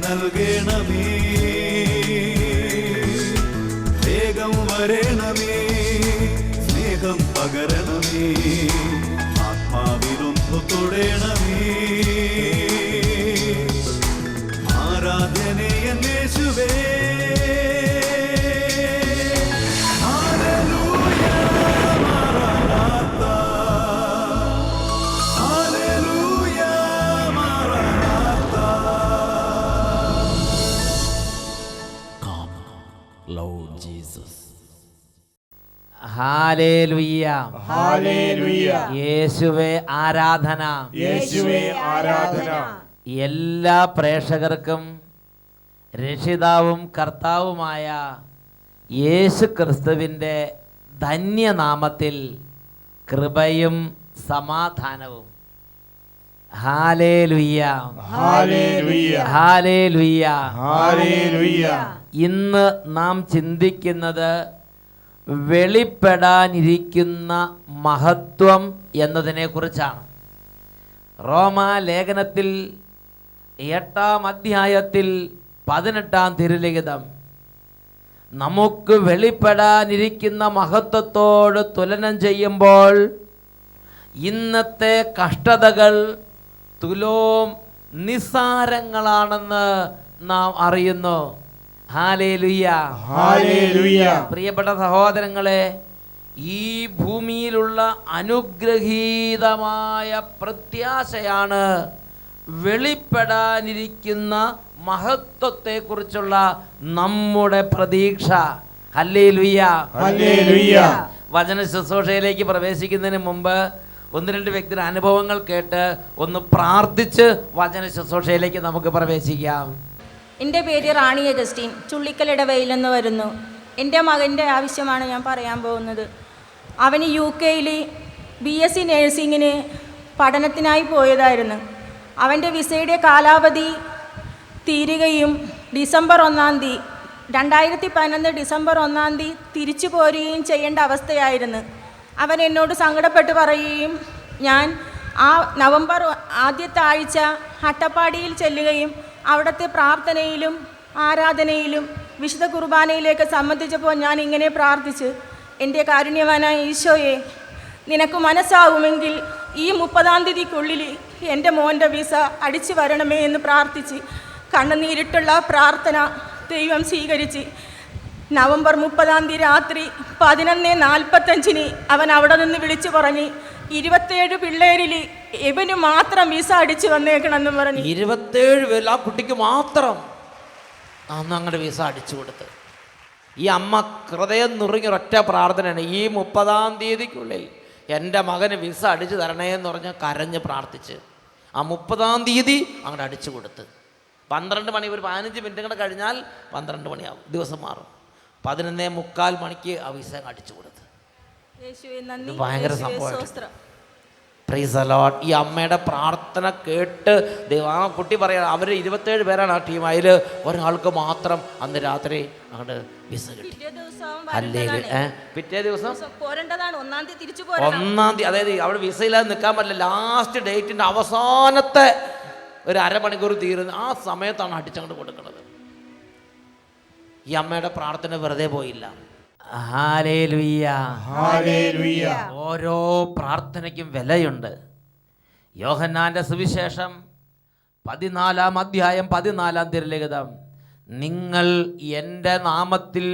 നൽകണമേ, വേഗം വരണമേ, സ്നേഹം പകരണമേ, ആത്മാവിലൊന്നു തൊടണമേ. ആരാധനയൻ യേശുവേ, ഹല്ലേലൂയ, ഹല്ലേലൂയ. യേശുവേ ആരാധന, യേശുവേ ആരാധന. എല്ലാ പ്രേക്ഷകർക്കും രക്ഷിതാവും കർത്താവുമായ യേശു ക്രിസ്തുവിൻ്റെ ധന്യനാമത്തിൽ കൃപയും സമാധാനവും. Hallelujah, hallelujah, hallelujah, hallelujah. ഇന്ന് നാം ചിന്തിക്കുന്നത് വെളിപ്പെടാനിരിക്കുന്ന മഹത്വം എന്നതിനെ കുറിച്ചാണ്. റോമാലേഖനത്തിൽ 8-ാം അധ്യായത്തിൽ 18-ാം തിരുലിഖിതം നമുക്ക് വെളിപ്പെടാനിരിക്കുന്ന മഹത്വത്തോട് തുലനം ചെയ്യുമ്പോൾ ഇന്നത്തെ കഷ്ടതകൾ തുലോം നിസ്സാരങ്ങളാണെന്ന് നാം അറിയുന്നു. Hallelujah, hallelujah. പ്രിയപ്പെട്ട സഹോദരങ്ങളെ, ഈ ഭൂമിയിലുള്ള അനുഗ്രഹീതമായ പ്രത്യാശയാണ് വെളിപ്പെടാനിരിക്കുന്ന മഹത്വത്തെക്കുറിച്ചുള്ള നമ്മുടെ പ്രതീക്ഷ. Hallelujah, hallelujah. വചന ശുശ്രൂഷയിലേക്ക് പ്രവേശിക്കുന്നതിന് മുമ്പ് 1-2 വ്യക്തിയുടെ അനുഭവങ്ങൾ കേട്ട് ഒന്ന് പ്രാർത്ഥിച്ച് വചന ശുശ്രൂഷയിലേക്ക് നമുക്ക് പ്രവേശിക്കാം. എൻ്റെ പേര് റാണി അഗസ്റ്റിൻ, ചുള്ളിക്കലിടവയിൽ നിന്ന് വരുന്നു. എൻ്റെ മകൻ്റെ ആവശ്യമാണ് ഞാൻ പറയാൻ പോകുന്നത്. അവന് UK-യിൽ BSc നേഴ്സിങ്ങിന് പഠനത്തിനായി പോയതായിരുന്നു. അവൻ്റെ വിസയുടെ കാലാവധി തീരുകയും ഡിസംബർ 1-ാം തീയതി 2011 ഡിസംബർ 1-ാം തീയതി തിരിച്ചു പോരുകയും ചെയ്യേണ്ട അവസ്ഥയായിരുന്നു. അവൻ എന്നോട് സങ്കടപ്പെട്ട് പറയുകയും ഞാൻ ആ നവംബർ ആദ്യത്തെ ആഴ്ച അട്ടപ്പാടിയിൽ ചെല്ലുകയും അവിടുത്തെ പ്രാർത്ഥനയിലും ആരാധനയിലും വിശുദ്ധ കുർബാനയിലേക്ക് സംബന്ധിച്ചപ്പോൾ ഞാൻ ഇങ്ങനെ പ്രാർത്ഥിച്ചു: എൻ്റെ കാരുണ്യവാനായ ഈശോയെ, നിനക്ക് മനസ്സാവുമെങ്കിൽ ഈ 30-ാം തീയതിക്കുള്ളിൽ എൻ്റെ മോൻ്റെ വിസ അടിച്ചു വരണമേ എന്ന് പ്രാർത്ഥിച്ച് കണ്ണുനീരിട്ടുള്ള പ്രാർത്ഥന ദൈവം സ്വീകരിച്ച് നവംബർ 30-ാം തീയതി രാത്രി 11:45 അവൻ അവിടെ നിന്ന് വിളിച്ചു പറഞ്ഞ് 27 പിള്ളേരിൽ ഇവന് മാത്രം വിസ അടിച്ചു വന്നേക്കണമെന്ന് പറഞ്ഞു. 27 പേരിൽ ആ കുട്ടിക്ക് മാത്രം അന്ന് അങ്ങോട്ട് വിസ അടിച്ചു കൊടുത്ത്. ഈ അമ്മ ഹൃദയം നുറുങ്ങിയൊരൊറ്റ പ്രാർത്ഥനയാണ്: ഈ 30-ാം തീയതിക്കുള്ളിൽ എൻ്റെ മകന് വിസ അടിച്ചു തരണേ എന്ന് പറഞ്ഞ് കരഞ്ഞ് പ്രാർത്ഥിച്ച് ആ 30-ാം തീയതി അങ്ങോട്ട് അടിച്ചു കൊടുത്ത്. 12 മണി, ഒരു 15 മിനിറ്റ് കൂടെ കഴിഞ്ഞാൽ 12 മണിയാവും, ദിവസം മാറും. 11:45 മണിക്ക് ആ വിസ അടിച്ചു കൊടുത്ത്. ഭയങ്കര സംഭവം. Praise the Lord. ഈ അമ്മയുടെ പ്രാർത്ഥന കേട്ട് ആ കുട്ടി പറയാം, അവർ 27 പേരാണ് ആ ടീം, അതിൽ ഒരാൾക്ക് മാത്രം അന്ന് രാത്രി അങ്ങോട്ട് വിസ കിട്ടി. പിറ്റേ ദിവസം 1-ാം തീയതി, അതായത് അവിടെ വിസയില്ലാതെ നിൽക്കാൻ പറ്റില്ല. ലാസ്റ്റ് ഡേറ്റിൻ്റെ അവസാനത്തെ ഒരു അരമണിക്കൂർ തീരുന്ന ആ സമയത്താണ് അടിച്ചങ്ങോട്ട് കൊടുക്കുന്നത്. ഈ അമ്മയുടെ പ്രാർത്ഥന വെറുതെ പോയില്ല. Hallelujah, hallelujah. ഓരോ പ്രാർത്ഥനയ്ക്കും വിലയുണ്ട്. യോഹന്നാന്റെ സുവിശേഷം 14-ാം അധ്യായം 14-ാം തിരുലിഖിതം: നിങ്ങൾ എൻ്റെ നാമത്തിൽ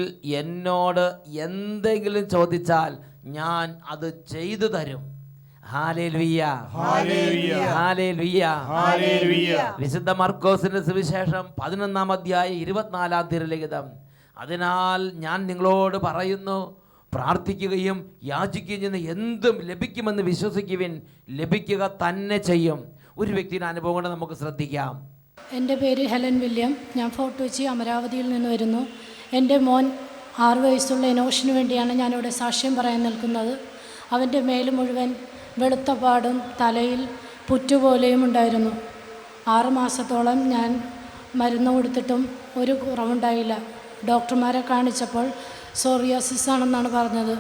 എന്നോട് എന്തെങ്കിലും ചോദിച്ചാൽ ഞാൻ അത് ചെയ്തു തരും. Hallelujah, hallelujah, hallelujah, hallelujah. വിശുദ്ധ മർക്കോസിന്റെ സുവിശേഷം 11-ാം അധ്യായം 24-ാം തിരുലിഖിതം: അതിനാൽ ഞാൻ നിങ്ങളോട് പറയുന്നു, പ്രാർത്ഥിക്കുകയും യാചിക്കുകയും ചെയ്യുന്ന എന്തും ലഭിക്കുമെന്ന് വിശ്വസിക്കുവിൻ, ലഭിക്കുക തന്നെ ചെയ്യും. ഒരു വ്യക്തിയുടെ അനുഭവം കൊണ്ട് നമുക്ക് ശ്രദ്ധിക്കാം. എൻ്റെ പേര് ഹെലൻ വില്യം. ഞാൻ ഫോർട്ട് കൊച്ചി അമരാവതിയിൽ നിന്ന് വരുന്നു. എൻ്റെ മോൻ 6 വയസ്സുള്ള എനോഷിന് വേണ്ടിയാണ് ഞാനിവിടെ സാക്ഷ്യം പറയാൻ നിൽക്കുന്നത്. അവൻ്റെ മേൽ മുഴുവൻ വെളുത്ത പാടും തലയിൽ പുറ്റുപോലെയും ഉണ്ടായിരുന്നു. 6 മാസത്തോളം ഞാൻ മരുന്ന് കൊടുത്തിട്ടും ഒരു കുറവുണ്ടായില്ല. ഡോക്ടർമാരെ കാണിച്ചപ്പോൾ സോറിയാസിസ് ആണെന്നാണ് പറഞ്ഞത്.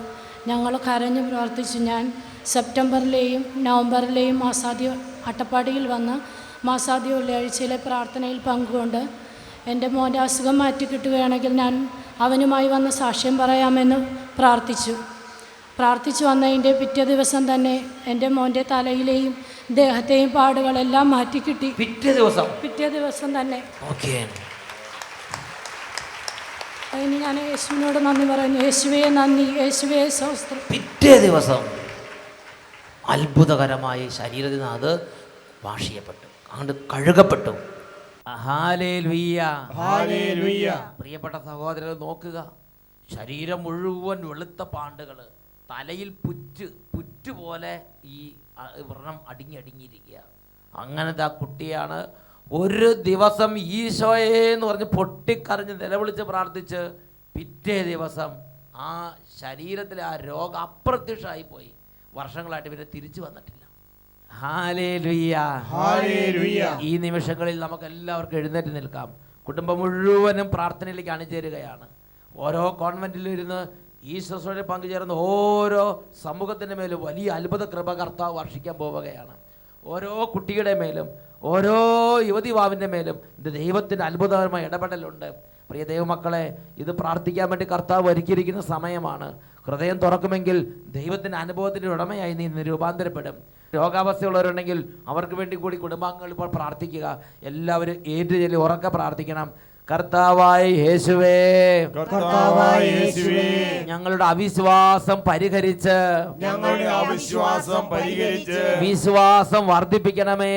ഞങ്ങൾ കരഞ്ഞ് പ്രാർത്ഥിച്ചു. ഞാൻ സെപ്റ്റംബറിലെയും നവംബറിലെയും മാസാദ്യ അട്ടപ്പാടിയിൽ വന്ന് മാസാദ്യ വെള്ളിയാഴ്ചയിലെ പ്രാർത്ഥനയിൽ പങ്കുകൊണ്ട് എൻ്റെ മോൻ്റെ അസുഖം മാറ്റി കിട്ടുകയാണെങ്കിൽ ഞാൻ അവനുമായി വന്ന് സാക്ഷ്യം പറയാമെന്ന് പ്രാർത്ഥിച്ചു വന്നതിൻ്റെ പിറ്റേ ദിവസം തന്നെ എൻ്റെ മോൻ്റെ തലയിലെയും ദേഹത്തെയും പാടുകളെല്ലാം മാറ്റി കിട്ടി. പിറ്റേ ദിവസം തന്നെ. അതിന് ഞാൻ യേശുവിനോട് നന്ദി പറയുന്നു. യേശുവേ നന്ദി, യേശുവേ സ്തോത്രം. പിറ്റേ ദിവസം അത്ഭുതകരമായി ശരീരത്തിൽ നിന്ന് അത് വാഷ് ചെയ്യപ്പെട്ടു, അങ്ങോട്ട് കഴുകപ്പെട്ടു. Hallelujah, hallelujah. പ്രിയപ്പെട്ട സഹോദരങ്ങൾ നോക്കുക, ശരീരം മുഴുവൻ വെളുത്ത പാണ്ടുകൾ, തലയിൽ പുറ്റ് പോലെ ഈ വ്രണം അടിങ്ങിയിരിക്കുക. അങ്ങനത്തെ ആ കുട്ടിയാണ് ഒരു ദിവസം ഈശോയെ എന്ന് പറഞ്ഞ് പൊട്ടിക്കരഞ്ഞ് നിലവിളിച്ച് പ്രാർത്ഥിച്ച് പിറ്റേ ദിവസം ആ ശരീരത്തിലെ ആ രോഗം അപ്രത്യക്ഷമായി പോയി. വർഷങ്ങളായിട്ട് പിന്നെ തിരിച്ചു വന്നിട്ടില്ല. Hallelujah, hallelujah. ഈ നിമിഷങ്ങളിൽ നമുക്ക് എല്ലാവർക്കും എഴുന്നേറ്റ് നിൽക്കാം. കുടുംബം മുഴുവനും പ്രാർത്ഥനയിലേക്ക് അണിചേരുകയാണ്. ഓരോ കോൺവെന്റിലും ഇരുന്ന് ഈ ശുശ്രൂഷയിൽ പങ്കുചേർന്ന് ഓരോ സമൂഹത്തിൻ്റെ മേലും വലിയ അത്ഭുത കൃപ കർത്താവ് വർഷിക്കാൻ പോവുകയാണ്. ഓരോ കുട്ടിയുടെ മേലും ഓരോ യുവതിവാവിൻ്റെ മേലും ഇത് ദൈവത്തിൻ്റെ അത്ഭുതകരമായ ഇടപെടലുണ്ട്. പ്രിയ ദൈവമക്കളെ, ഇത് പ്രാർത്ഥിക്കാൻ വേണ്ടി കർത്താവ് ഒരുക്കിയിരിക്കുന്ന സമയമാണ്. ഹൃദയം തുറക്കുമെങ്കിൽ ദൈവത്തിൻ്റെ അനുഭവത്തിൻ്റെ ഉടമയായി നീ രൂപാന്തരപ്പെടും. രോഗാവസ്ഥയുള്ളവരുണ്ടെങ്കിൽ അവർക്ക് വേണ്ടി കൂടി കുടുംബാംഗങ്ങൾ ഇപ്പോൾ പ്രാർത്ഥിക്കുക. എല്ലാവരും ഏറ്റുചൊല്ലി ഉറക്കെ പ്രാർത്ഥിക്കണം. കർത്താവായ യേശുവേ, ഞങ്ങളുടെ അവിശ്വാസം പരിഹരിച്ച് വിശ്വാസം വർദ്ധിപ്പിക്കണമേ.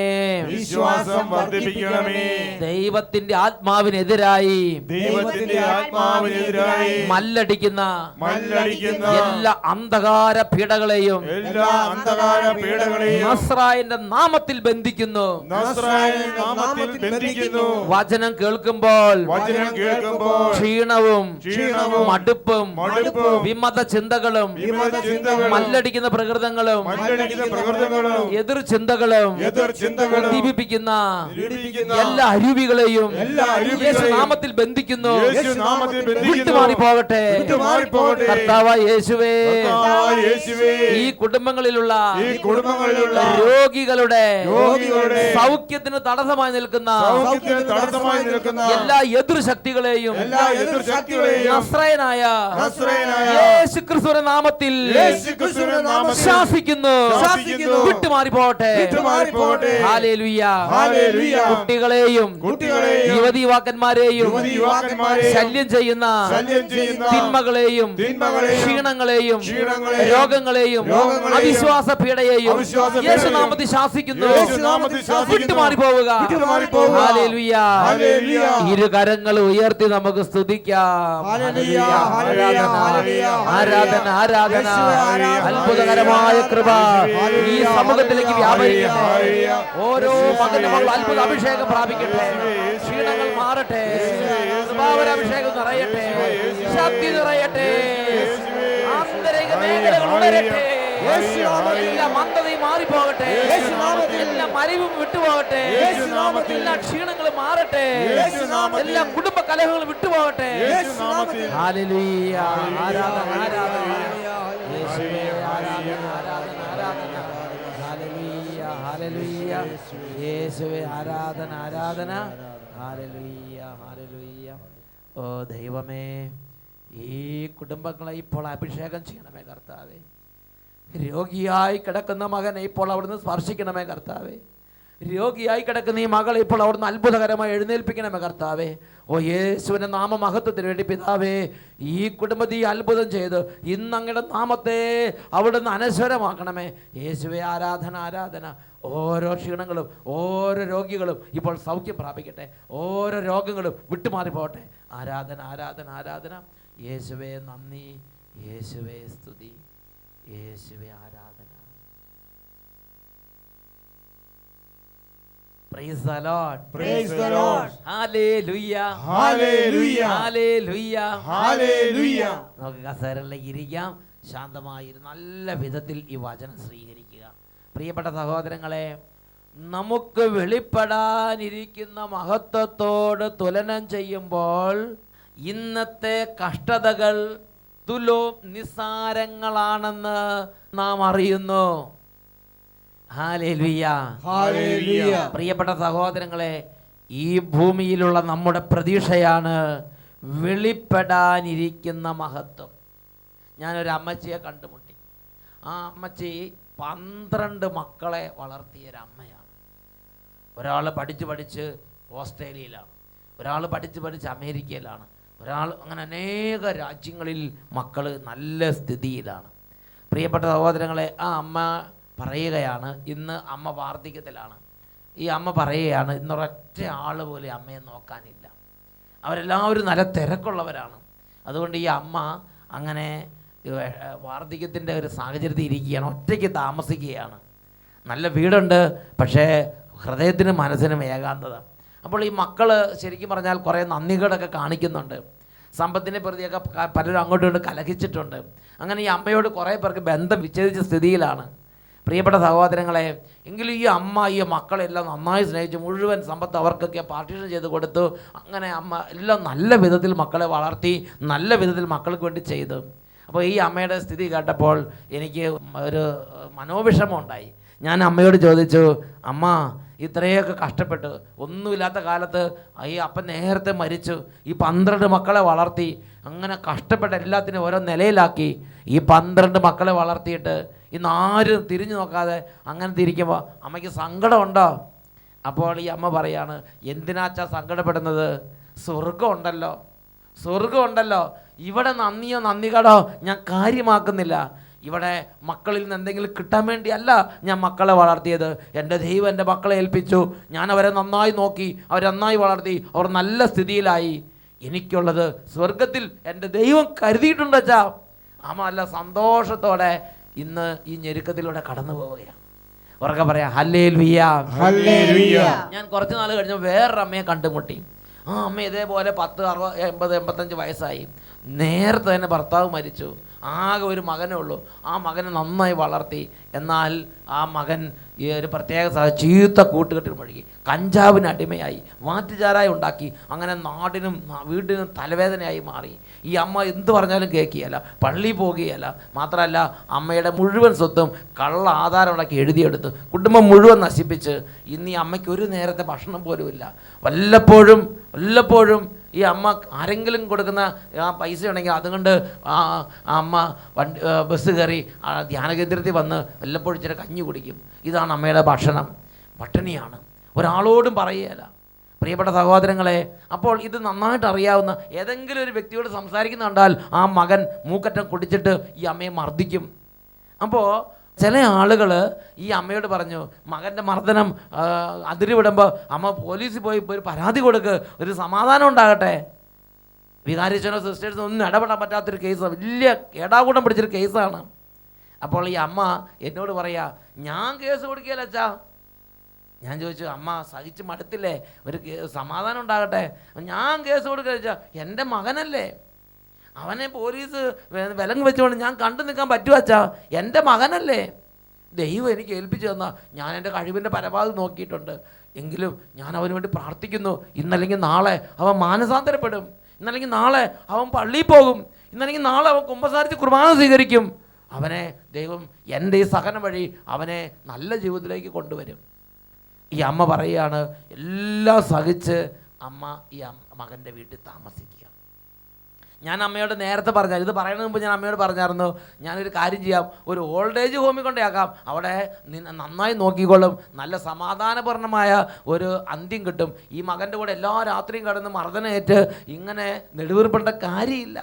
ദൈവത്തിന്റെ ആത്മാവിനെതിരായി മല്ലടിക്കുന്ന എല്ലാ അന്ധകാര പീഡകളെയും നസ്രായന്റെ നാമത്തിൽ ബന്ധിക്കുന്നു. വചനം കേൾക്കുമ്പോൾ ക്ഷീണവും മടുപ്പും വിമത ചിന്തകളും മല്ലടിക്കുന്ന പ്രകൃതങ്ങളും എതിർ ചിന്തകളും ഉദ്ദീപിപ്പിക്കുന്ന എല്ലാ അരുവികളെയും യേശുനാമത്തിൽ ബന്ധിക്കുന്നു. വിട്ടുമാറി പോകട്ടെ. കർത്താവായ യേശുവേ, ഈ കുടുംബങ്ങളിലുള്ള രോഗികളുടെ സൗഖ്യത്തിന് തടസ്സമായി നിൽക്കുന്ന എല്ലാ എതിർശക്തികളെയും നസ്രായനായ യേശുക്രിസ്തുവിന്റെ നാമത്തിൽ ശാസിക്കുന്നു. വിട്ടുമാറി പോകട്ടെ. ഹല്ലേലൂയ. കുട്ടികളെയും യുവതിവാക്കന്മാരെയും ശല്യം ചെയ്യുന്ന തിന്മകളെയും ക്ഷീണങ്ങളെയും രോഗങ്ങളെയും അവിശ്വാസ പീഡയെയും യേശുനാമത്തിൽ ശാസിക്കുന്നു. വിട്ടുമാറി പോവുക. ഹല്ലേലൂയ. ഇരുകരങ്ങൾ ഉയർത്തി നമുക്ക് സ്തുതിക്കാം. ആരാധന, ആരാധന. അത്ഭുതകരമായ കൃപ ഈ സമൂഹത്തിലേക്ക് വ്യാപരിക്കട്ടെ. ഓരോ മകനും അത്ഭുത അഭിഷേകം പ്രാപിക്കട്ടെ. ക്ഷീണങ്ങൾ മാറട്ടെ. കൃപാവരാഭിഷേകം നിറയട്ടെ. ശക്തി നിറയട്ടെ. ആന്തരിക മേഖലകൾ ഉണരട്ടെ. എല്ലാ മന്ദതയും മാറിപ്പോകട്ടെ. എല്ലാ മരിവും വിട്ടുപോകട്ടെ. എല്ലാ ക്ഷീണങ്ങളും മാറട്ടെ. എല്ലാ കുടുംബ കലഹങ്ങളും വിട്ടുപോകട്ടെ. ഹല്ലേലൂയ. ആരാധന, ആരാധന. യേശുവേ ആരാധന, ആരാധന, ആരാധന. Hallelujah, hallelujah. യേശുവേ ആരാധന, ആരാധന. Hallelujah, hallelujah. ഓ ദൈവമേ, ഈ കുടുംബങ്ങളെ ഇപ്പോൾ അഭിഷേകം ചെയ്യണമേ കർത്താവേ. രോഗിയായി കിടക്കുന്ന മകനെ ഇപ്പോൾ അവിടുന്ന് സ്പർശിക്കണമേ കർത്താവേ. രോഗിയായി കിടക്കുന്ന ഈ മകളെ ഇപ്പോൾ അവിടുന്ന് അത്ഭുതകരമായി എഴുന്നേൽപ്പിക്കണമേ കർത്താവേ. ഓ യേശുവിൻ്റെ നാമമഹത്വത്തിന് വേണ്ടി പിതാവേ, ഈ കുടുംബത്തെ അത്ഭുതം ചെയ്ത് ഇന്ന് അങ്ങയുടെ നാമത്തെ അവിടുന്ന് അനശ്വരമാക്കണമേ യേശുവേ. ആരാധന, ആരാധന. ഓരോ ക്ഷീണങ്ങളും ഓരോ രോഗികളും ഇപ്പോൾ സൗഖ്യം പ്രാപിക്കട്ടെ. ഓരോ രോഗങ്ങളും വിട്ടുമാറി പോകട്ടെ. ആരാധന, ആരാധന, ആരാധന. യേശുവേ നന്ദി, യേശുവേ സ്തുതി, യേശുവേ ആരാധന. Praise the Lord. Praise the Lord. Hallelujah. Hallelujah. Hallelujah. Hallelujah. നമുക്ക് കസേരയിലേക്ക് ഇരിക്കാം. ശാന്തമായി നല്ല വിധത്തിൽ ഈ വചനം സ്വീകരിക്കുക. പ്രിയപ്പെട്ട സഹോദരങ്ങളെ, നമുക്ക് വെളിപ്പെടാനിരിക്കുന്ന മഹത്വത്തോട് തുലനം ചെയ്യുമ്പോൾ ഇന്നത്തെ കഷ്ടതകൾ നിസ്സാരങ്ങളാണെന്ന് നാം അറിയുന്നു. ഹല്ലേലൂയ. ഹല്ലേലൂയ. പ്രിയപ്പെട്ട സഹോദരങ്ങളെ, ഈ ഭൂമിയിലുള്ള നമ്മുടെ പ്രതീക്ഷയാണ് വെളിപ്പെടാനിരിക്കുന്ന മഹത്വം. ഞാനൊരു അമ്മച്ചിയെ കണ്ടുമുട്ടി. ആ അമ്മച്ചി 12 മക്കളെ വളർത്തിയൊരമ്മയാണ്. ഒരാൾ പഠിച്ച് ഓസ്ട്രേലിയയിലാണ്, ഒരാൾ പഠിച്ച് അമേരിക്കയിലാണ്, ഒരാൾ അങ്ങനെ അനേക രാജ്യങ്ങളിൽ മക്കൾ നല്ല സ്ഥിതിയിലാണ്. പ്രിയപ്പെട്ട സഹോദരങ്ങളെ, ആ അമ്മ പറയുകയാണ്, ഇന്ന് അമ്മ വാർദ്ധക്യത്തിലാണ്. ഈ അമ്മ പറയുകയാണ്, ഇന്നൊരൊറ്റ ആൾ പോലും അമ്മയെ നോക്കാനില്ല, അവരെല്ലാവരും നല്ല തിരക്കുള്ളവരാണ്. അതുകൊണ്ട് ഈ അമ്മ അങ്ങനെ വാർദ്ധക്യത്തിൻ്റെ ഒരു സാഹചര്യത്തിൽ ഇരിക്കുകയാണ്, ഒറ്റയ്ക്ക് താമസിക്കുകയാണ്. നല്ല വീടുണ്ട്, പക്ഷേ ഹൃദയത്തിനും മനസ്സിനും ഏകാന്തത. അപ്പോൾ ഈ മക്കൾ ശരിക്കും പറഞ്ഞാൽ കുറേ നന്ദികേടൊക്കെ കാണിക്കുന്നുണ്ട്. സമ്പത്തിനെ പ്രതിയൊക്കെ പലരും അങ്ങോട്ടും ഇങ്ങോട്ടും കലഹിച്ചിട്ടുണ്ട്. അങ്ങനെ ഈ അമ്മയോട് കുറേ പേർക്ക് ബന്ധം വിച്ഛേദിച്ച സ്ഥിതിയിലാണ്. പ്രിയപ്പെട്ട സഹോദരങ്ങളെ, എങ്കിലും ഈ അമ്മ ഈ മക്കളെല്ലാം നന്നായി സ്നേഹിച്ചു, മുഴുവൻ സമ്പത്ത് അവർക്കൊക്കെ പാർട്ടീഷൻ ചെയ്ത് കൊടുത്തു. അങ്ങനെ അമ്മ എല്ലാം നല്ല വിധത്തിൽ മക്കളെ വളർത്തി, നല്ല വിധത്തിൽ മക്കൾക്ക് വേണ്ടി ചെയ്തു. അപ്പോൾ ഈ അമ്മയുടെ സ്ഥിതി കേട്ടപ്പോൾ എനിക്ക് ഒരു മനോവിഷമം ഉണ്ടായി. ഞാൻ അമ്മയോട് ചോദിച്ചു, അമ്മ ഇത്രയൊക്കെ കഷ്ടപ്പെട്ടു, ഒന്നുമില്ലാത്ത കാലത്ത് ഈ അപ്പൻ നേരത്തെ മരിച്ചു, ഈ 12 മക്കളെ വളർത്തി, അങ്ങനെ കഷ്ടപ്പെട്ട് എല്ലാത്തിനും ഓരോ നിലയിലാക്കി. ഈ 12 മക്കളെ വളർത്തിയിട്ട് ഇന്ന് ആരും തിരിഞ്ഞു നോക്കാതെ അങ്ങനെ തിരിക്കുമ്പോൾ അമ്മയ്ക്ക് സങ്കടമുണ്ടോ? അപ്പോൾ ഈ അമ്മ പറയാണ്, എന്തിനാച്ചാ സങ്കടപ്പെടുന്നത്? സ്വർഗമുണ്ടല്ലോ, സ്വർഗമുണ്ടല്ലോ. ഇവിടെ നന്ദിയോ നന്ദികേടോ ഞാൻ കാര്യമാക്കുന്നില്ല. ഇവിടെ മക്കളിൽ നിന്ന് എന്തെങ്കിലും കിട്ടാൻ വേണ്ടിയല്ല ഞാൻ മക്കളെ വളർത്തിയത്. എൻ്റെ ദൈവം എൻ്റെ മക്കളെ ഏൽപ്പിച്ചു, ഞാൻ അവരെ നന്നായി നോക്കി, അവരെ നന്നായി വളർത്തി, അവർ നല്ല സ്ഥിതിയിലായി. എനിക്കുള്ളത് സ്വർഗത്തിൽ എൻ്റെ ദൈവം കരുതിയിട്ടുണ്ട് അച്ഛാ. അമ്മ നല്ല സന്തോഷത്തോടെ ഇന്ന് ഈ ഞെരുക്കത്തിലൂടെ കടന്നു പോവുകയാണ്. ഉറക്കെ പറയാം, ഹല്ലേലൂയ, ഹല്ലേലൂയ. ഞാൻ കുറച്ച് നാൾ കഴിഞ്ഞ് വേറൊരു അമ്മയെ കണ്ടുമുട്ടി. ആ അമ്മ ഇതേപോലെ 10, 60, 80, 85 വയസ്സായി. നേരത്തെ തന്നെ ഭർത്താവ് മരിച്ചു, ആകെ ഒരു മകനേ ഉള്ളൂ. ആ മകനെ നന്നായി വളർത്തി. എന്നാൽ ആ മകൻ ഈ ഒരു പ്രത്യേക ചീത്ത കൂട്ടുകെട്ടിൽ മുഴുകി, കഞ്ചാവിന് അടിമയായി, വാറ്റുചാരായി ഉണ്ടാക്കി. അങ്ങനെ നാടിനും വീടിനും തലവേദനയായി മാറി. ഈ അമ്മ എന്ത് പറഞ്ഞാലും കേൾക്കുകയല്ല, പള്ളി പോകുകയല്ല. മാത്രമല്ല അമ്മയുടെ മുഴുവൻ സ്വത്തും കള്ള ആധാരം ഉണ്ടാക്കി എഴുതിയെടുത്ത് കുടുംബം മുഴുവൻ നശിപ്പിച്ച് ഇന്ന് ഈ അമ്മയ്ക്ക് ഒരു നേരത്തെ ഭക്ഷണം പോലും ഇല്ല. വല്ലപ്പോഴും ഈ അമ്മ ആരെങ്കിലും കൊടുക്കുന്ന ആ പൈസ ഉണ്ടെങ്കിൽ അതുകൊണ്ട് ആ അമ്മ ബസ് കയറി ധ്യാനകേന്ദ്രത്തിൽ വന്ന് വല്ലപ്പോഴും ഇച്ചിരി കഞ്ഞി കുടിക്കും. ഇതാണ് അമ്മയുടെ ഭക്ഷണം. പട്ടിണിയാണ്, ഒരാളോടും പറയുകയില്ല. പ്രിയപ്പെട്ട സഹോദരങ്ങളെ, അപ്പോൾ ഇത് നന്നായിട്ട് അറിയാവുന്ന ഏതെങ്കിലും ഒരു വ്യക്തിയോട് സംസാരിക്കുന്ന കണ്ടാൽ ആ മകൻ മൂക്കറ്റം കുടിച്ചിട്ട് ഈ അമ്മയെ മർദ്ദിക്കും. അപ്പോൾ ചില ആളുകൾ ഈ അമ്മയോട് പറഞ്ഞു, മകൻ്റെ മർദ്ദനം അതിരുവിടുമ്പോൾ അമ്മ പോലീസിൽ പോയി ഒരു പരാതി കൊടുക്ക്, ഒരു സമാധാനം ഉണ്ടാകട്ടെ. വികാരിച്ചനോ സിസ്റ്റേഴ്സിനോ ഒന്നും ഇടപെടാൻ പറ്റാത്തൊരു കേസ്, വലിയ ഏടാകൂടം പിടിച്ചൊരു കേസാണ്. അപ്പോൾ ഈ അമ്മ എന്നോട് പറയാ, ഞാൻ കേസ് കൊടുക്കുകയല്ല അച്ഛാ. ഞാൻ ചോദിച്ചു, അമ്മ സഹിച്ച് മടുത്തില്ലേ, ഒരു സമാധാനം ഉണ്ടാകട്ടെ. ഞാൻ കേസ് കൊടുക്കുക, എൻ്റെ മകനല്ലേ, അവനെ പോലീസ് വിലങ്ങ് വെച്ചുകൊണ്ട് ഞാൻ കണ്ടു നിൽക്കാൻ പറ്റുവച്ചാ? എൻ്റെ മകനല്ലേ, ദൈവം എനിക്ക് ഏൽപ്പിച്ചു തന്നാ. ഞാൻ എൻ്റെ കഴിവിൻ്റെ പരമാവധി നോക്കിയിട്ടുണ്ട്. എങ്കിലും ഞാൻ അവന് വേണ്ടി പ്രാർത്ഥിക്കുന്നു. ഇന്നല്ലെങ്കിൽ നാളെ അവൻ മാനസാന്തരപ്പെടും, ഇന്നല്ലെങ്കിൽ നാളെ അവൻ പള്ളിയിൽ പോകും, ഇന്നല്ലെങ്കിൽ നാളെ അവൻ കുമ്പസാരിച്ച് കുർബാന സ്വീകരിക്കും. അവനെ ദൈവം എൻ്റെ ഈ സഹനം വഴി അവനെ നല്ല ജീവിതത്തിലേക്ക് കൊണ്ടുവരും. ഈ അമ്മ പറയുകയാണ്, എല്ലാം സഹിച്ച് അമ്മ ഈ മകൻ്റെ വീട്ടിൽ താമസിക്കുക. ഞാൻ അമ്മയോട് നേരത്തെ പറഞ്ഞാൽ, ഇത് പറയുന്നതിന് മുമ്പ് ഞാൻ അമ്മയോട് പറഞ്ഞായിരുന്നു, ഞാനൊരു കാര്യം ചെയ്യാം, ഒരു ഓൾഡ് ഏജ് ഹോമിൽ കൊണ്ടേക്കാം, അവിടെ നന്നായി നോക്കിക്കൊള്ളും, നല്ല സമാധാനപൂർണ്ണമായ ഒരു അന്ത്യം കിട്ടും. ഈ മകൻ്റെ കൂടെ എല്ലാ രാത്രിയും കിടന്ന് മർദ്ദനേറ്റ് ഇങ്ങനെ നെടുവീർപ്പേണ്ട കാര്യമില്ല.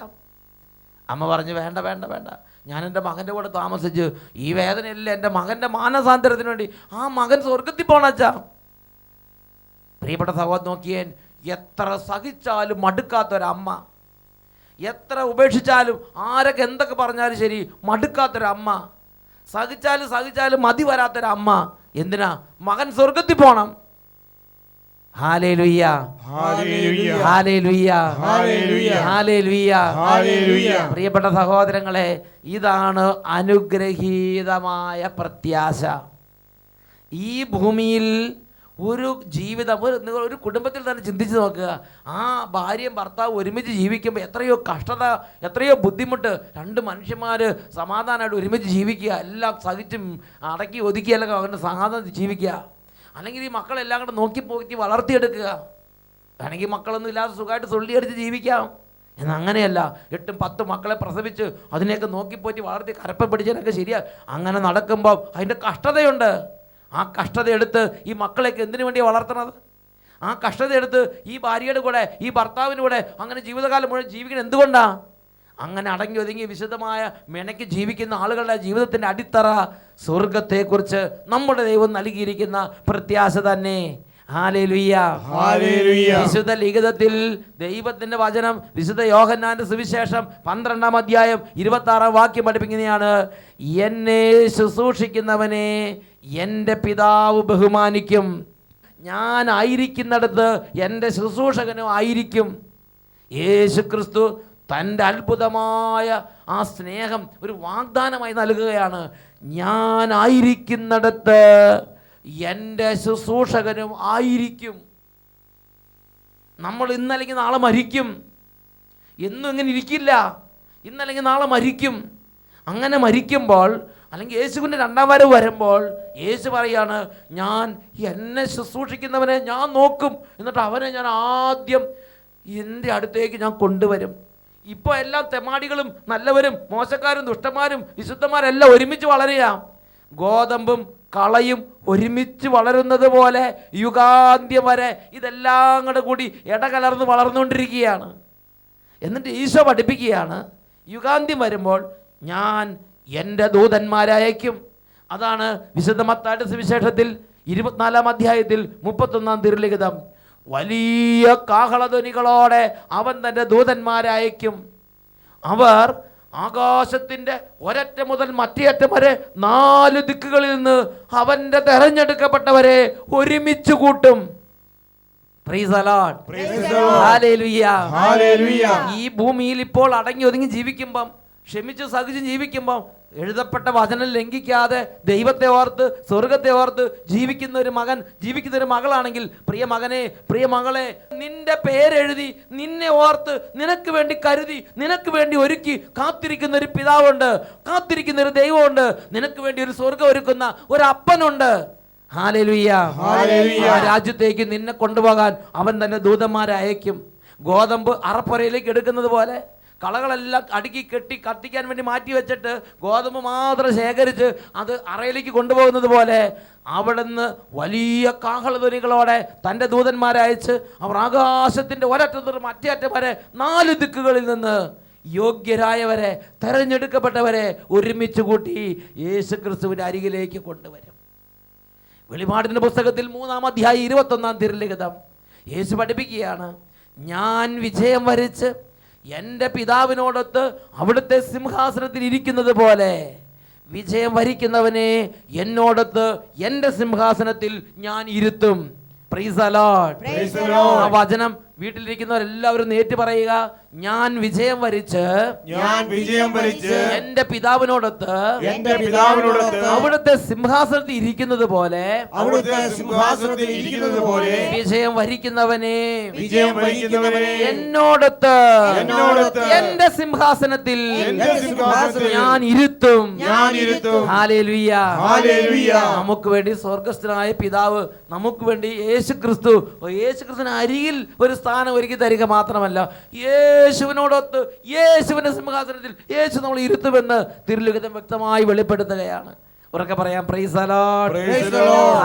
അമ്മ പറഞ്ഞു, വേണ്ട വേണ്ട വേണ്ട, ഞാൻ എൻ്റെ മകൻ്റെ കൂടെ താമസിച്ച് ഈ വേദനയില്ല, എൻ്റെ മകൻ്റെ മാനസാന്തരത്തിന് വേണ്ടി ആ മകൻ സ്വർഗത്തിൽ പോണച്ചാ. പ്രിയപ്പെട്ട സഹോദരൻ, നോക്കിയേ, എത്ര സഹിച്ചാലും മടുക്കാത്തൊരമ്മ, എത്ര ഉപേക്ഷിച്ചാലും ആരൊക്കെ എന്തൊക്കെ പറഞ്ഞാലും ശരി മടുക്കാത്തൊരമ്മ, സഹിച്ചാലും മതി വരാത്തൊരമ്മ. എന്തിനാ? മകൻ സ്വർഗത്തിൽ പോണം. Hallelujah, hallelujah, hallelujah, hallelujah, hallelujah, hallelujah. പ്രിയപ്പെട്ട സഹോദരങ്ങളെ, ഇതാണ് അനുഗ്രഹീതമായ പ്രത്യാശ. ഈ ഭൂമിയിൽ ഒരു ജീവിതം, ഒരു കുടുംബത്തിൽ തന്നെ ചിന്തിച്ച് നോക്കുക. ആ ഭാര്യയും ഭർത്താവ് ഒരുമിച്ച് ജീവിക്കുമ്പോൾ എത്രയോ കഷ്ടത, എത്രയോ ബുദ്ധിമുട്ട്. 2 മനുഷ്യന്മാർ സമാധാനമായിട്ട് ഒരുമിച്ച് ജീവിക്കുക, എല്ലാം സഹിച്ചും അടക്കി ഒതുക്കിയെല്ലാം അവരുടെ സമാധാനം ജീവിക്കുക. അല്ലെങ്കിൽ ഈ മക്കളെല്ലാം കൂടെ നോക്കി വളർത്തിയെടുക്കുക. വേണമെങ്കിൽ മക്കളൊന്നും ഇല്ലാതെ സുഖമായിട്ട് തുള്ളിയടിച്ച് ജീവിക്കാം. എന്നാൽ അങ്ങനെയല്ല. 8-10 മക്കളെ പ്രസവിച്ച് അതിനെയൊക്കെ നോക്കിപ്പോറ്റി വളർത്തി കരപ്പ പിടിച്ചതിനൊക്കെ ശരിയാ. അങ്ങനെ നടക്കുമ്പോൾ അതിൻ്റെ കഷ്ടതയുണ്ട്. ആ കഷ്ടത എടുത്ത് ഈ മക്കളെയൊക്കെ എന്തിനു വേണ്ടിയാണ് വളർത്തുന്നത്? ആ കഷ്ടത എടുത്ത് ഈ ഭാര്യയുടെ കൂടെ ഈ ഭർത്താവിൻ്റെ കൂടെ അങ്ങനെ ജീവിതകാലം മുഴുവൻ ജീവിക്കുന്നത് എന്തുകൊണ്ടാണ്? അങ്ങനെ അടങ്ങി ഒതുങ്ങി വിശുദ്ധമായ മെനയ്ക്ക് ജീവിക്കുന്ന ആളുകളുടെ ജീവിതത്തിൻ്റെ അടിത്തറ സ്വർഗത്തെക്കുറിച്ച് നമ്മുടെ ദൈവം നൽകിയിരിക്കുന്ന പ്രത്യാശ തന്നെ. Hallelujah, hallelujah. വിശുദ്ധ ലിഖിതത്തിൽ ദൈവത്തിൻ്റെ വചനം വിശുദ്ധ യോഹന്നാന്റെ സുവിശേഷം 12-ാം അധ്യായം 26-ാം വാക്യം പഠിപ്പിക്കുന്നതാണ്: എന്നെ ശുശ്രൂഷിക്കുന്നവനെ എൻ്റെ പിതാവ് ബഹുമാനിക്കും, ഞാൻ ആയിരിക്കുന്നിടത്ത് എൻ്റെ ശുശ്രൂഷകനും ആയിരിക്കും. യേശു ക്രിസ്തു തൻ്റെ അത്ഭുതമായ ആ സ്നേഹം ഒരു വാഗ്ദാനമായി നൽകുകയാണ്. ഞാൻ ആയിരിക്കുന്നിടത്ത് എൻ്റെ ശുശ്രൂഷകനും ആയിരിക്കും. നമ്മൾ ഇന്നല്ലെങ്കിൽ നാളെ മരിക്കും. എന്നും ഇങ്ങനെ ഇരിക്കില്ല. ഇന്നല്ലെങ്കിൽ നാളെ മരിക്കും. അങ്ങനെ മരിക്കുമ്പോൾ അല്ലെങ്കിൽ യേശുവിൻ്റെ 2ാം വരവ് വരുമ്പോൾ യേശു പറയാണ്, ഞാൻ എന്നെ ശുശ്രൂഷിക്കുന്നവനെ ഞാൻ നോക്കും, എന്നിട്ട് അവനെ ഞാൻ ആദ്യം എൻ്റെ അടുത്തേക്ക് ഞാൻ കൊണ്ടുവരും. ഇപ്പോൾ എല്ലാ തെമാടികളും നല്ലവരും മോശക്കാരും ദുഷ്ടന്മാരും വിശുദ്ധന്മാരെല്ലാം ഒരുമിച്ച് വളരുക. ഗോതമ്പും കളയും ഒരുമിച്ച് വളരുന്നത് പോലെ യുഗാന്ത്യം വരെ ഇതെല്ലാം കൂടെ കൂടി ഇടകലർന്ന് വളർന്നുകൊണ്ടിരിക്കുകയാണ്. എന്നിട്ട് ഈശോ പഠിപ്പിക്കുകയാണ്, യുഗാന്ത്യം വരുമ്പോൾ ഞാൻ എൻ്റെ ദൂതന്മാരെ അയക്കും. അതാണ് വിശുദ്ധ മത്തായിയുടെ സുവിശേഷത്തിൽ 24-ാം അധ്യായത്തിൽ 31-ാം തിരുലിഖിതം. വലിയ കാഹളധ്വനികളോടെ അവൻ തൻ്റെ ദൂതന്മാരെ അയക്കും. അവർ ആകാശത്തിൻ്റെ ഒരറ്റം മുതൽ മറ്റേ അറ്റം വരെ 4 ദിക്കുകളിൽ നിന്ന് അവൻ്റെ തെരഞ്ഞെടുക്കപ്പെട്ടവരെ ഒരുമിച്ച് കൂട്ടും. Praise the Lord, hallelujah, hallelujah. ഈ ഭൂമിയിൽ ഇപ്പോൾ അടങ്ങി ഒതുങ്ങി ജീവിക്കുമ്പം, ക്ഷമിച്ച് സഹിച്ച് ജീവിക്കുമ്പം, എഴുതപ്പെട്ട വചനം ലംഘിക്കാതെ ദൈവത്തെ ഓർത്ത് സ്വർഗത്തെ ഓർത്ത് ജീവിക്കുന്ന ഒരു മകൻ, ജീവിക്കുന്ന ഒരു മകളാണെങ്കിൽ, പ്രിയ മകനെ പ്രിയ മകളെ, നിന്റെ പേരെഴുതി നിന്നെ ഓർത്ത് നിനക്ക് വേണ്ടി കരുതി നിനക്ക് വേണ്ടി ഒരുക്കി കാത്തിരിക്കുന്ന ഒരു പിതാവുണ്ട്, കാത്തിരിക്കുന്ന ഒരു ദൈവമുണ്ട്, നിനക്ക് വേണ്ടി ഒരു സ്വർഗം ഒരുക്കുന്ന ഒരു അപ്പനുണ്ട്. Hallelujah, hallelujah. ആ രാജ്യത്തേക്ക് നിന്നെ കൊണ്ടുപോകാൻ അവൻ തന്നെ ദൂതന്മാരെ അയക്കും. ഗോതമ്പ് അറപ്പുരയിലേക്ക് എടുക്കുന്നത് പോലെ കളകളെല്ലാം അടുക്കി കെട്ടി കത്തിക്കാൻ വേണ്ടി മാറ്റി വെച്ചിട്ട് ഗോതമ്പ് മാത്രം ശേഖരിച്ച് അത് അറയിലേക്ക് കൊണ്ടുപോകുന്നത് പോലെ അവിടുന്ന് വലിയ കാഹളധ്വനികളോടെ തൻ്റെ ദൂതന്മാരെ അയച്ച് അവർ ആകാശത്തിൻ്റെ ഒരറ്റത്ത് മറ്റേ അറ്റം വരെ 4 ദിക്കുകളിൽ നിന്ന് യോഗ്യരായവരെ തെരഞ്ഞെടുക്കപ്പെട്ടവരെ ഒരുമിച്ച് കൂട്ടി യേശു ക്രിസ്തുവിൻ്റെ അരികിലേക്ക് കൊണ്ടുവരും. വെളിപാടിൻ്റെ പുസ്തകത്തിൽ 3-ാം അധ്യായം 21-ാം തിരുലിഖിതം യേശു പഠിപ്പിക്കുകയാണ്, ഞാൻ വിജയം വരിച്ച് എൻ്റെ പിതാവിനോടൊത്ത് അവിടുത്തെ സിംഹാസനത്തിൽ ഇരിക്കുന്നത് പോലെ വിജയം വരിക്കുന്നവനെ എന്നോടൊത്ത് എൻ്റെ സിംഹാസനത്തിൽ ഞാൻ ഇരുത്തും. Praise the Lord. ആ വചനം വീട്ടിലിരിക്കുന്നവരെല്ലാവരും നേറ്റ് പറയുക, ഞാൻ വിജയം വരിച്ച് എൻ്റെ പിതാവിനോടൊത്ത് അവിടുത്തെ സിംഹാസനത്തിൽ ഇരിക്കുന്നത് പോലെ വിജയം വരിക്കുന്നവനെ എന്നോടൊത്ത് എൻ്റെ സിംഹാസനത്തിൽ ഞാൻ ഇരുത്തും. ഹല്ലേലൂയ. നമുക്ക് വേണ്ടി സ്വർഗസ്ഥനായ പിതാവ് നമുക്ക് വേണ്ടി യേശുക്രിസ്തുവിന് അരികിൽ ഒരു സ്ഥാനം ഒരുക്കി തരിക മാത്രമല്ല, യേശുവിനോടൊത്ത് യേശുവിന്റെ സിംഹാസനത്തിൽ യേശു നമ്മൾ ഇരുത്തുമെന്ന് തിരുലിഖിതം വ്യക്തമായി വെളിപ്പെടുത്തുകയാണ്. ഉറക്കെ പറയാം, praise the Lord,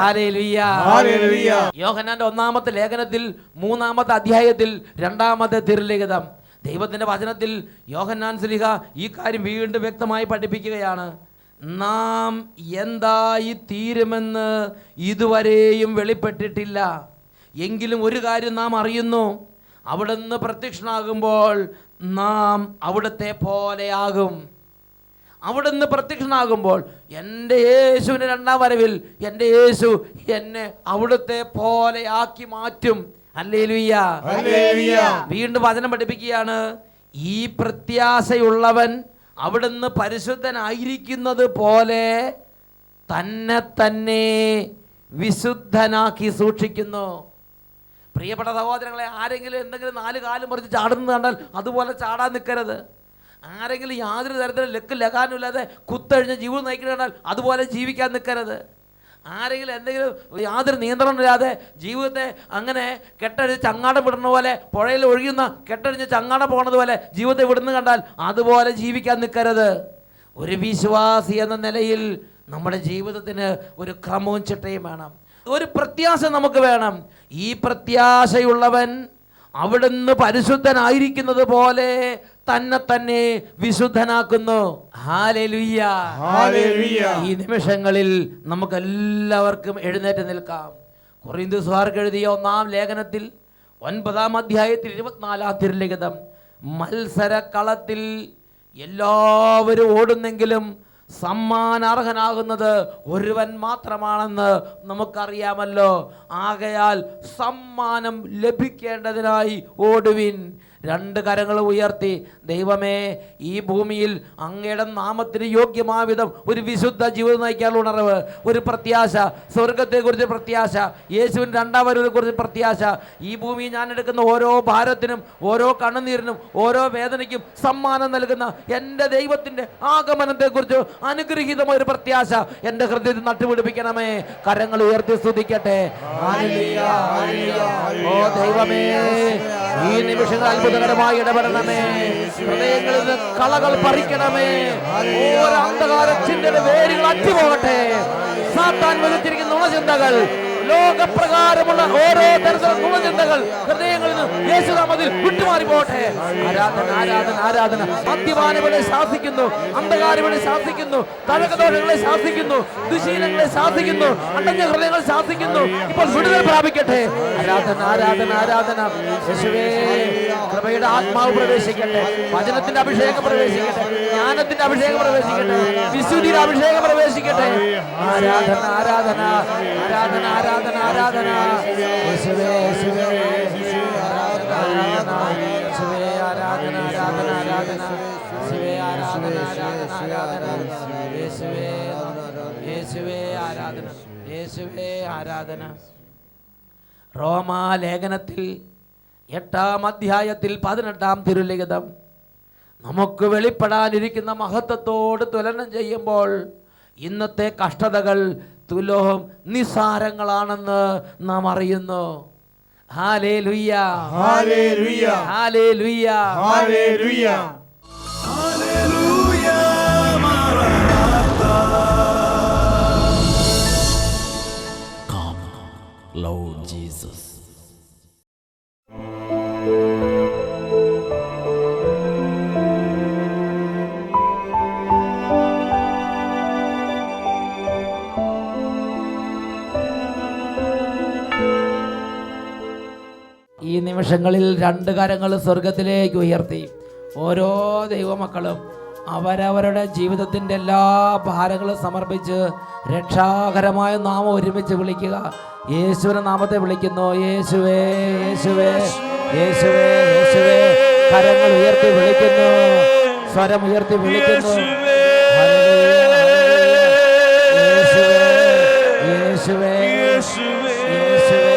hallelujah, hallelujah. യോഹന്നാന്റെ 1-ാമത്തെ ലേഖനത്തിൽ 3-ാമത്തെ അധ്യായത്തിൽ 2-ാമത്തെ തിരുലിഖിതം ദൈവത്തിന്റെ വചനത്തിൽ യോഹന്നാൻ ശ്ലീഹ ഈ കാര്യം വീണ്ടും വ്യക്തമായി പഠിപ്പിക്കുകയാണ്. നാം എന്തായി തീരുമെന്ന് ഇതുവരെയും വെളിപ്പെട്ടിട്ടില്ല. എങ്കിലും ഒരു കാര്യം നാം അറിയുന്നു, അവിടുന്ന് പ്രത്യക്ഷനാകുമ്പോൾ നാം അവിടുത്തെ പോലെയാകും. അവിടുന്ന് പ്രത്യക്ഷനാകുമ്പോൾ എൻ്റെ യേശുവിൻ്റെ 2-ാം വരവിൽ എൻ്റെ യേശു എന്നെ അവിടുത്തെ പോലെ ആക്കി മാറ്റും. Hallelujah, hallelujah. വീണ്ടും വചനം പഠിപ്പിക്കുകയാണ്, ഈ പ്രത്യാശയുള്ളവൻ അവിടുന്ന് പരിശുദ്ധനായിരിക്കുന്നത് പോലെ തന്നെ തന്നെ വിശുദ്ധനാക്കി സൂക്ഷിക്കുന്നു. പ്രിയപ്പെട്ട സഹോദരങ്ങളെ, ആരെങ്കിലും എന്തെങ്കിലും 4 കാലും മറിച്ച് ചാടുന്നത് കണ്ടാൽ അതുപോലെ ചാടാൻ നിൽക്കരുത്. ആരെങ്കിലും യാതൊരു തരത്തിലും ലക്കും ലകാനും ഇല്ലാതെ കുത്തഴിഞ്ഞ് ജീവിതം നയിക്കുന്നത് കണ്ടാൽ അതുപോലെ ജീവിക്കാൻ നിൽക്കരുത്. ആരെങ്കിലും എന്തെങ്കിലും യാതൊരു നിയന്ത്രണമില്ലാതെ ജീവിതത്തെ അങ്ങനെ കെട്ടഴിഞ്ഞ് ചങ്ങാടം വിടുന്ന പോലെ, പുഴയിൽ ഒഴുകുന്ന കെട്ടഴിഞ്ഞ് ചങ്ങാടം പോണത് പോലെ ജീവിതത്തെ വിടുന്നു കണ്ടാൽ അതുപോലെ ജീവിക്കാൻ നിൽക്കരുത്. ഒരു വിശ്വാസി എന്ന നിലയിൽ നമ്മുടെ ജീവിതത്തിന് ഒരു ക്രമവും ചിട്ടയും വേണം, ഒരു പ്രത്യാശ നമുക്ക് വേണം. ഈ പ്രത്യാശയുള്ളവൻ അവിടുന്ന് പരിശുദ്ധനായിരിക്കുന്നത് പോലെ തന്നെ വിശുദ്ധനാക്കുന്നു. Hallelujah, hallelujah. ഈ നിമിഷങ്ങളിൽ നമുക്ക് എല്ലാവർക്കും എഴുന്നേറ്റ് നിൽക്കാം. കൊരിന്ത്യർ എഴുതിയ 1-ാം ലേഖനത്തിൽ 9-ാം അധ്യായത്തിൽ 24-ാം തിരുലിഖിതം, മത്സരക്കളത്തിൽ എല്ലാവരും ഓടുന്നെങ്കിലും സമ്മാനാർഹനാകുന്നത് ഒരുവൻ മാത്രമാണെന്ന് നമുക്കറിയാമല്ലോ. ആകയാൽ സമ്മാനം ലഭിക്കേണ്ടതിനായി ഓടുവിൻ. 2 കരങ്ങൾ ഉയർത്തി, ദൈവമേ, ഈ ഭൂമിയിൽ അങ്ങയുടെ നാമത്തിന് യോഗ്യമായ വിധം ഒരു വിശുദ്ധ ജീവിതം നയിക്കാനുള്ള ഉണർവ്, ഒരു പ്രത്യാശ, സ്വർഗത്തെക്കുറിച്ച് പ്രത്യാശ, യേശുവിൻ്റെ 2ാം വരവിനെക്കുറിച്ച് പ്രത്യാശ. ഈ ഭൂമിയിൽ ഞാൻ എടുക്കുന്ന ഓരോ ഭാരത്തിനും, ഓരോ കണ്ണുനീരിനും, ഓരോ വേദനയ്ക്കും സമ്മാനം നൽകുന്ന എൻ്റെ ദൈവത്തിൻ്റെ ആഗമനത്തെക്കുറിച്ച് അനുഗ്രഹീതമായ ഒരു പ്രത്യാശ എൻ്റെ ഹൃദയത്തിൽ നട്ടുപിടിപ്പിക്കണമേ. കരങ്ങൾ ഉയർത്തി സ്തുതിക്കട്ടെ. ഓ ദൈവമേ, ഈ നിമിഷങ്ങൾ അത്ഭുതകരമായി ഇടപെടണമേ. ഹൃദയങ്ങളിൽ നിന്ന് കളകൾ പറിക്കണമേ. ഓരോ അന്ധകാര ചിന്തയുടെ വേരുകൾ അറ്റുപോകട്ടെ. സാത്താൻ വിളിച്ചിരിക്കുന്ന നുണചിന്തകൾ, ലോകപ്രകാരമുള്ള ഓരോ തരത്തിലുള്ള നുണചിന്തകൾ ഹൃദയങ്ങളിൽ നിന്ന് യേശുനാമത്തിൽ വിട്ടുമാറി പോകട്ടെ. ആരാധന, ആരാധന, ആരാധന. മദ്യപാനികളെ ശാസിക്കുന്നു, അന്ധകാരികളെ ശാസിക്കുന്നു, തഴക്കദോഷങ്ങളെ ശാസിക്കുന്നു, ദുശീലങ്ങളെ ശാസിക്കുന്നു, അടഞ്ഞ ഹൃദയങ്ങളെ ശാസിക്കുന്നു. ഇപ്പോൾ വിടുതൽ പ്രാപിക്കട്ടെ. ആരാധന, ആരാധന, ആരാധന. യേശുവേ, കൃപയുടെ ആത്മാവ് പ്രവേശിക്കട്ടെ, വചനത്തിന്റെ അഭിഷേകം പ്രവേശിക്കട്ടെ, ജ്ഞാനത്തിന്റെ അഭിഷേകം പ്രവേശിക്കട്ടെ, വിശുദ്ധിയുടെ അഭിഷേകം പ്രവേശിക്കട്ടെ. ആരാധന, ആരാധന, ആരാധന, ആരാധന, ആരാധന. യേശുവേ, യേശുവേ, ആരാധന, ആരാധന, യേശുവേ, ആരാധന, ആരാധന, ആരാധന, യേശുവേ, ആരാധന, ആരാധന, ആരാധന, യേശുവേ, യേശുവേ, ആരാധന, യേശുവേ, ആരാധന. റോമാലേഖനത്തിൽ 8-ാം അധ്യായത്തിൽ 18-ാം തിരുലിഖിതം നമുക്ക് വെളിപ്പെടാനിരിക്കുന്ന മഹത്വത്തോട് തുലനം ചെയ്യുമ്പോൾ ഇന്നത്തെ കഷ്ടതകൾ തുലോം നിസാരങ്ങളാണെന്ന് നാം അറിയുന്നു. Hallelujah, hallelujah, hallelujah, hallelujah. Hallelujah, മാറാനാത്ത. Come, Lord Jesus. ഈ നിമിഷങ്ങളിൽ 2 കരങ്ങൾ സ്വർഗത്തിലേക്ക് ഉയർത്തി ഓരോ ദൈവമക്കളും അവരവരുടെ ജീവിതത്തിൻ്റെ എല്ലാ ഭാരങ്ങളും സമർപ്പിച്ച് രക്ഷാകരമായ നാമം ഒരുമിച്ച് വിളിക്കുക. യേശുവിന്റെ നാമത്തെ വിളിക്കുന്നു. യേശുവേ, യേശുവേ, യേശുവേ, യേശുവേ. കരങ്ങൾ ഉയർത്തി വിളിക്കുന്നു, സ്വരം ഉയർത്തി വിളിക്കുന്നു. യേശുവേ, യേശുവേ, യേശുവേ, യേശുവേ.